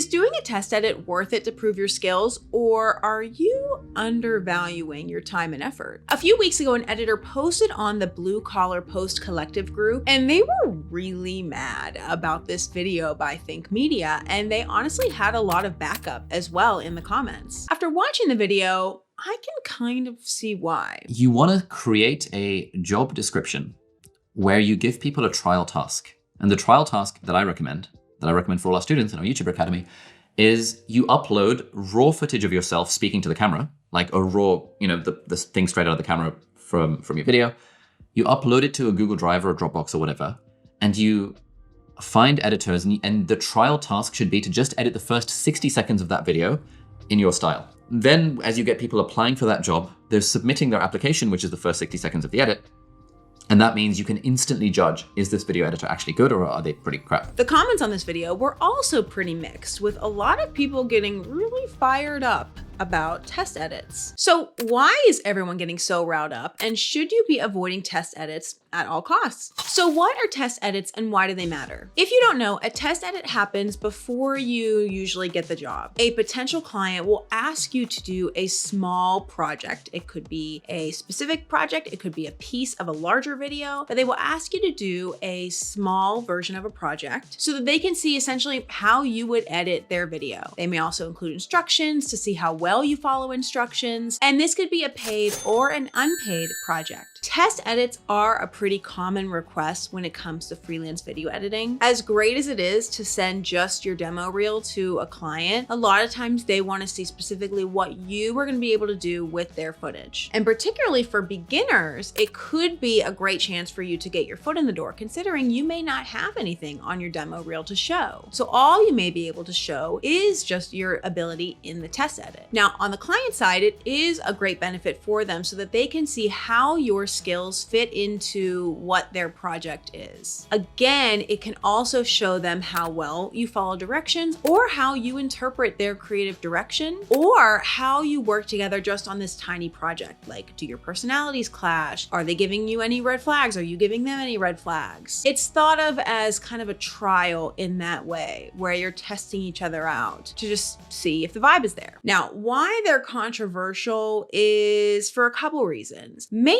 doing a test edit worth it to prove your skills, or are you undervaluing your time and effort? A few weeks ago, an editor posted on the Blue Collar Post Collective group, and they were really mad about this video by Think Media, and they honestly had a lot of backup as well in the comments. After watching the video, I can kind of see why. You want to create a job description where you give people a trial task. And the trial task that I recommend for all our students in our YouTube Academy, is you upload raw footage of yourself speaking to the camera, like a raw, the thing straight out of the camera from your video. You upload it to a Google Drive or a Dropbox or whatever, and you find editors, and the trial task should be to just edit the first 60 seconds of that video in your style. Then, as you get people applying for that job, they're submitting their application, which is the first 60 seconds of the edit. And that means you can instantly judge, is this video editor actually good or are they pretty crap? The comments on this video were also pretty mixed, with a lot of people getting really fired up about test edits. So why is everyone getting so riled up, and should you be avoiding test edits at all costs? So what are test edits and why do they matter? If you don't know, a test edit happens before you usually get the job. A potential client will ask you to do a small project. It could be a specific project, it could be a piece of a larger video, but they will ask you to do a small version of a project so that they can see essentially how you would edit their video. They may also include instructions to see how well you follow instructions, and this could be a paid or an unpaid project. Test edits are a pretty common request when it comes to freelance video editing. As great as it is to send just your demo reel to a client, a lot of times they want to see specifically what you are going to be able to do with their footage. And particularly for beginners, it could be a great chance for you to get your foot in the door, considering you may not have anything on your demo reel to show. So all you may be able to show is just your ability in the test edit. Now, on the client side, it is a great benefit for them so that they can see how your skills fit into what their project is. Again, it can also show them how well you follow directions, or how you interpret their creative direction, or how you work together just on this tiny project. Like, do your personalities clash? Are they giving you any red flags? Are you giving them any red flags? It's thought of as kind of a trial in that way, where you're testing each other out to just see if the vibe is there. Now, why they're controversial is for a couple reasons. Mainly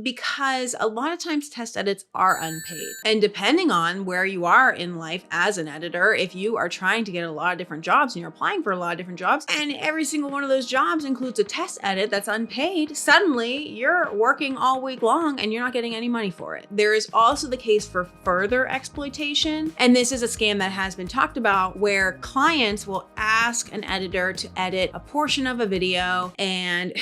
because a lot of times test edits are unpaid. And depending on where you are in life as an editor, if you are trying to get a lot of different jobs and you're applying for a lot of different jobs, and every single one of those jobs includes a test edit that's unpaid, suddenly you're working all week long and you're not getting any money for it. There is also the case for further exploitation. And this is a scam that has been talked about, where clients will ask an editor to edit a portion of a video. And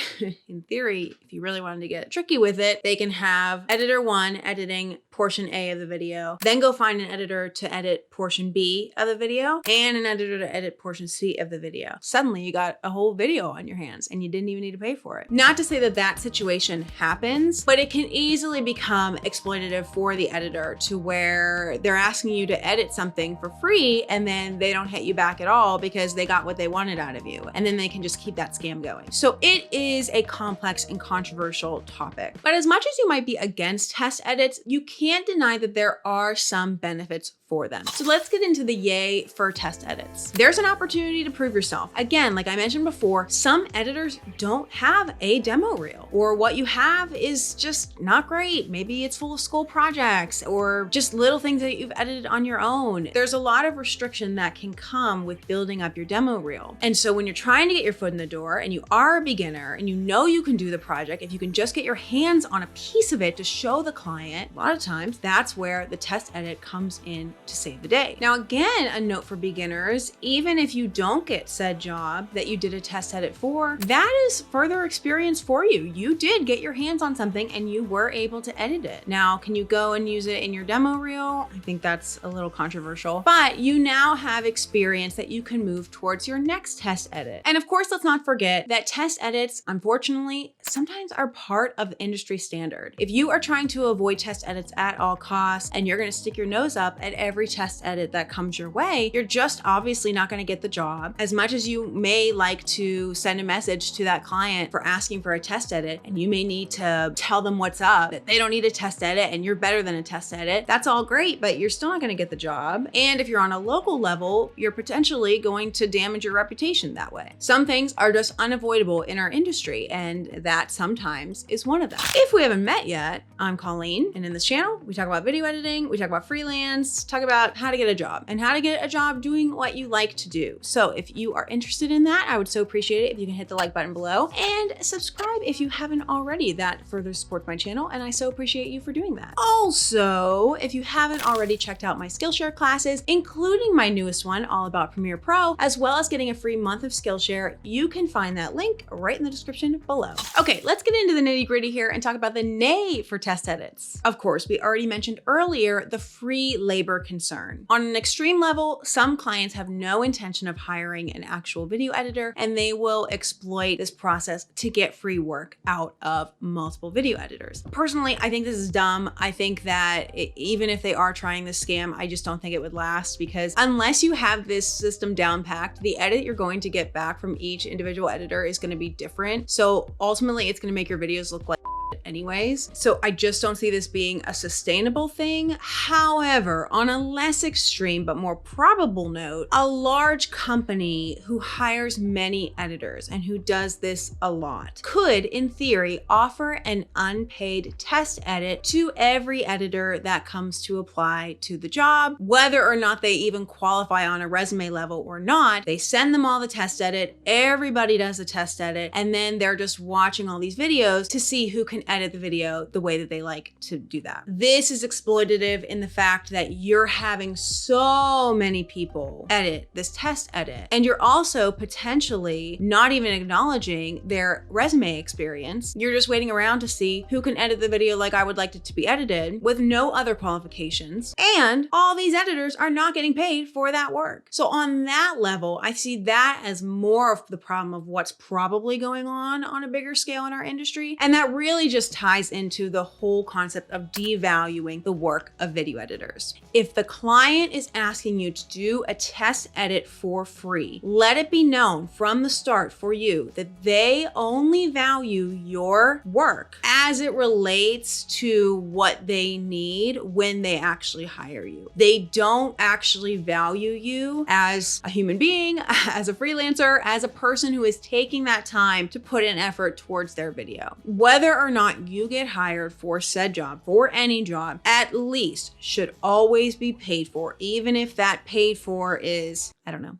in theory, if you really wanted to get tricky with it, they can have editor 1 editing portion A of the video, then go find an editor to edit portion B of the video, and an editor to edit portion C of the video. Suddenly you got a whole video on your hands and you didn't even need to pay for it. Not to say that that situation happens, but it can easily become exploitative for the editor, to where they're asking you to edit something for free and then they don't hit you back at all because they got what they wanted out of you. And then they can just keep that scam going. So it is a complex and controversial topic. But as much as you might be against test edits, you can't deny that there are some benefits for them. So let's get into the yay for test edits. There's an opportunity to prove yourself. Again, like I mentioned before, some editors don't have a demo reel, or what you have is just not great. Maybe it's full of school projects or just little things that you've edited on your own. There's a lot of restriction that can come with building up your demo reel. And so when you're trying to get your foot in the door and you are a beginner and you know you can do the project, if you can just get your hands on a piece of it to show the client, a lot of times that's where the test edit comes in to save the day. Now, again, a note for beginners, even if you don't get said job that you did a test edit for, that is further experience for you. You did get your hands on something and you were able to edit it. Now, can you go and use it in your demo reel? I think that's a little controversial, but you now have experience that you can move towards your next test edit. And of course, let's not forget that test edits, unfortunately, sometimes are part of the industry standard. If you are trying to avoid test edits at all costs and you're going to stick your nose up at every every test edit that comes your way, you're just obviously not gonna get the job. As much as you may like to send a message to that client for asking for a test edit, and you may need to tell them what's up, that they don't need a test edit and you're better than a test edit, that's all great, but you're still not gonna get the job. And if you're on a local level, you're potentially going to damage your reputation that way. Some things are just unavoidable in our industry, and that sometimes is one of them. If we haven't met yet, I'm Colleen, and in this channel, we talk about video editing, we talk about freelance, talk about how to get a job and how to get a job doing what you like to do. So if you are interested in that, I would so appreciate it if you can hit the like button below and subscribe if you haven't already. That further supports my channel, and I so appreciate you for doing that. Also, if you haven't already checked out my Skillshare classes, including my newest one all about Premiere Pro, as well as getting a free month of Skillshare, you can find that link right in the description below. Okay, let's get into the nitty-gritty here and talk about the nay for test edits. Of course, we already mentioned earlier the free labor concern. On an extreme level, some clients have no intention of hiring an actual video editor, and they will exploit this process to get free work out of multiple video editors. Personally, I think this is dumb. I think that even if they are trying this scam, I just don't think it would last, because unless you have this system down packed, the edit you're going to get back from each individual editor is going to be different. So ultimately, it's going to make your videos look like anyways. So I just don't see this being a sustainable thing. However, on a less extreme but more probable note, a large company who hires many editors and who does this a lot could, in theory, offer an unpaid test edit to every editor that comes to apply to the job, whether or not they even qualify on a resume level or not. They send them all the test edit, everybody does a test edit, and then they're just watching all these videos to see who can edit the video the way that they like to do that. This is exploitative in the fact that you're having so many people edit this test edit, and you're also potentially not even acknowledging their resume experience. You're just waiting around to see who can edit the video like I would like it to be edited with no other qualifications, and all these editors are not getting paid for that work. So on that level, I see that as more of the problem of what's probably going on a bigger scale in our industry, and that really just ties into the whole concept of devaluing the work of video editors. If the client is asking you to do a test edit for free, let it be known from the start for you that they only value your work as it relates to what they need when they actually hire you. They don't actually value you as a human being, as a freelancer, as a person who is taking that time to put an effort towards their video. Whether or not you get hired for said job, for any job, at least should always be paid for, even if that paid for is, I don't know,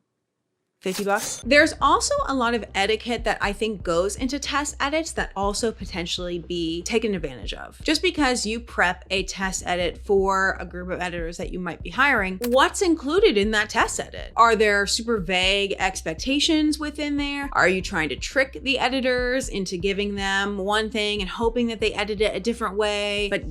$50. There's also a lot of etiquette that I think goes into test edits that also potentially be taken advantage of. Just because you prep a test edit for a group of editors that you might be hiring, what's included in that test edit? Are there super vague expectations within there? Are you trying to trick the editors into giving them one thing and hoping that they edit it a different way, but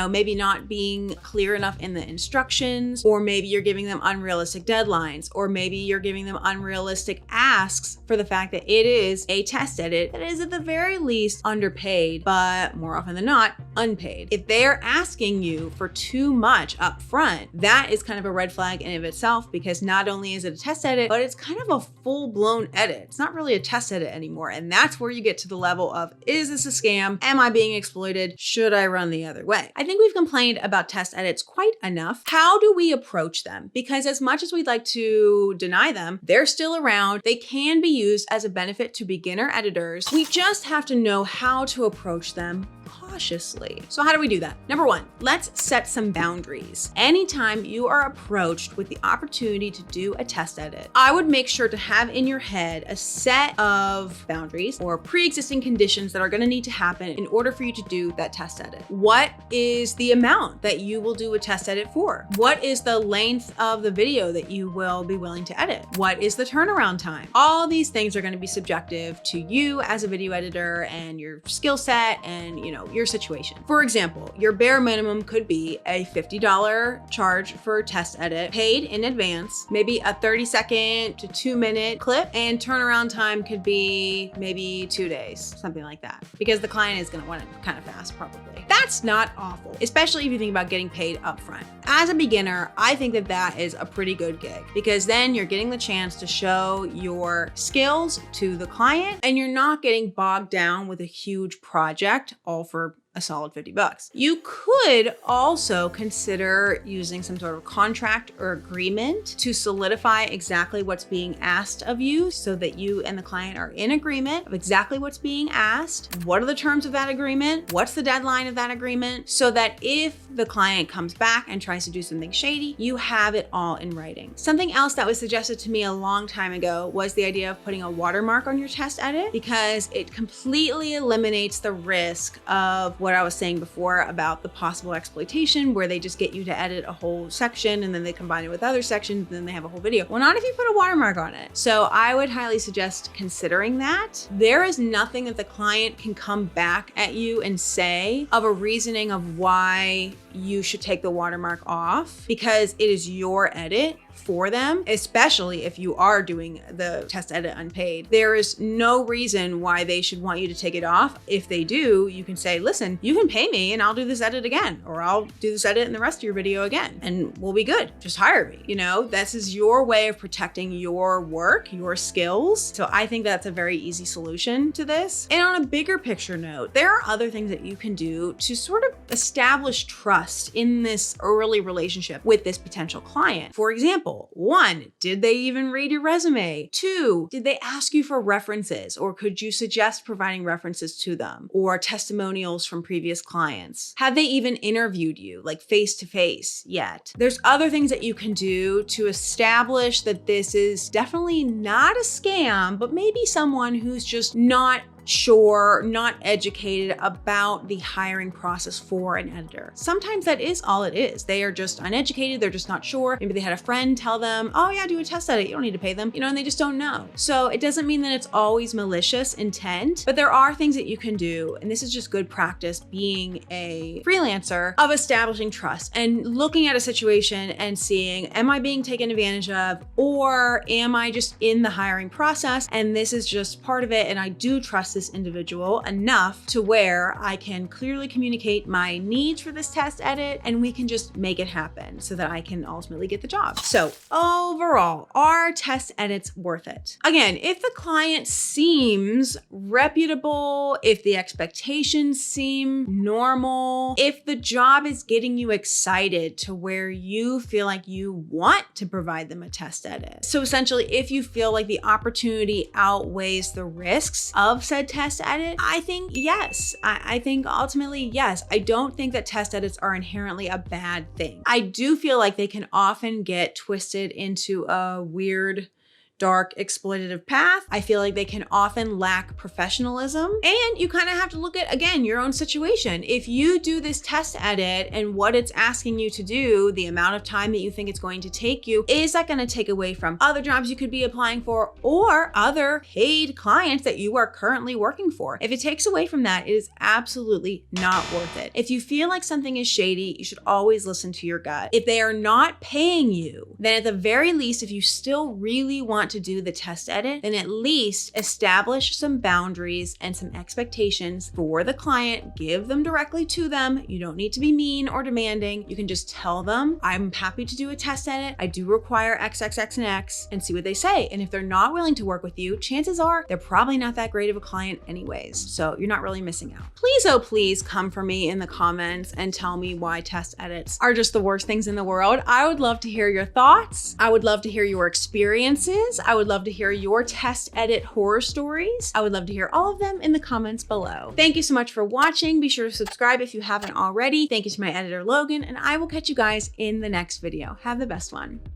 maybe not being clear enough in the instructions? Or maybe you're giving them unrealistic deadlines, or maybe you're giving them unrealistic asks for the fact that it is a test edit that is at the very least underpaid, but more often than not, unpaid. If they're asking you for too much up front, that is kind of a red flag in of itself, because not only is it a test edit, but it's kind of a full-blown edit. It's not really a test edit anymore. And that's where you get to the level of, is this a scam? Am I being exploited? Should I run the other way? I think we've complained about test edits quite enough. How do we approach them? Because as much as we'd like to deny them, they're still around. They can be used as a benefit to beginner editors. We just have to know how to approach them cautiously. So how do we do that? Number one, let's set some boundaries. Anytime you are approached with the opportunity to do a test edit, I would make sure to have in your head a set of boundaries or pre-existing conditions that are going to need to happen in order for you to do that test edit. What is the amount that you will do a test edit for? What is the length of the video that you will be willing to edit? What is the turnaround time? All these things are going to be subjective to you as a video editor and your skill set and, your situation. For example, your bare minimum could be a $50 charge for test edit, paid in advance, maybe a 30-second to 2-minute clip, and turnaround time could be maybe 2 days, something like that, because the client is going to want it kind of fast probably. That's not awful, especially if you think about getting paid upfront. As a beginner, I think that that is a pretty good gig, because then you're getting the chance to show your skills to the client and you're not getting bogged down with a huge project all for a solid $50. You could also consider using some sort of contract or agreement to solidify exactly what's being asked of you, so that you and the client are in agreement of exactly what's being asked. What are the terms of that agreement? What's the deadline of that agreement? So that if the client comes back and tries to do something shady, you have it all in writing. Something else that was suggested to me a long time ago was the idea of putting a watermark on your test edit, because it completely eliminates the risk of what I was saying before about the possible exploitation, where they just get you to edit a whole section and then they combine it with other sections and then they have a whole video. Well, not if you put a watermark on it. So I would highly suggest considering that. There is nothing that the client can come back at you and say of a reasoning of why you should take the watermark off, because it is your edit for them, especially if you are doing the test edit unpaid. There is no reason why they should want you to take it off. If they do, you can say, listen, you can pay me and I'll do this edit again, or I'll do this edit in the rest of your video again, and we'll be good. Just hire me. This is your way of protecting your work, your skills. So I think that's a very easy solution to this. And on a bigger picture note, there are other things that you can do to sort of establish trust in this early relationship with this potential client. For example, 1, did they even read your resume? 2, did they ask you for references, or could you suggest providing references to them, or testimonials from previous clients? Have they even interviewed you, like face to face yet? There's other things that you can do to establish that this is definitely not a scam, but maybe someone who's just not sure, not educated about the hiring process for an editor. Sometimes that is all it is. They are just uneducated. They're just not sure. Maybe they had a friend tell them, oh yeah, do a test edit. You don't need to pay them, and they just don't know. So it doesn't mean that it's always malicious intent, but there are things that you can do. And this is just good practice being a freelancer of establishing trust and looking at a situation and seeing, am I being taken advantage of, or am I just in the hiring process and this is just part of it, and I do trust this individual enough to where I can clearly communicate my needs for this test edit and we can just make it happen so that I can ultimately get the job. So overall, are test edits worth it? Again, if the client seems reputable, if the expectations seem normal, if the job is getting you excited to where you feel like you want to provide them a test edit. So essentially, if you feel like the opportunity outweighs the risks of said test edit, I think yes. I think ultimately yes. I don't think that test edits are inherently a bad thing. I do feel like they can often get twisted into a weird, dark, exploitative path. I feel like they can often lack professionalism, and you kind of have to look at, again, your own situation. If you do this test edit and what it's asking you to do, the amount of time that you think it's going to take you, is that going to take away from other jobs you could be applying for or other paid clients that you are currently working for? If it takes away from that, it is absolutely not worth it. If you feel like something is shady, you should always listen to your gut. If they are not paying you, then at the very least, if you still really want to do the test edit, then at least establish some boundaries and some expectations for the client. Give them directly to them. You don't need to be mean or demanding. You can just tell them, I'm happy to do a test edit. I do require XXX and X, and see what they say. And if they're not willing to work with you, chances are they're probably not that great of a client anyways. So you're not really missing out. Please, oh please, come for me in the comments and tell me why test edits are just the worst things in the world. I would love to hear your thoughts. I would love to hear your experiences. I would love to hear your test edit horror stories. I would love to hear all of them in the comments below. Thank you so much for watching. Be sure to subscribe if you haven't already. Thank you to my editor, Logan, and I will catch you guys in the next video. Have the best one.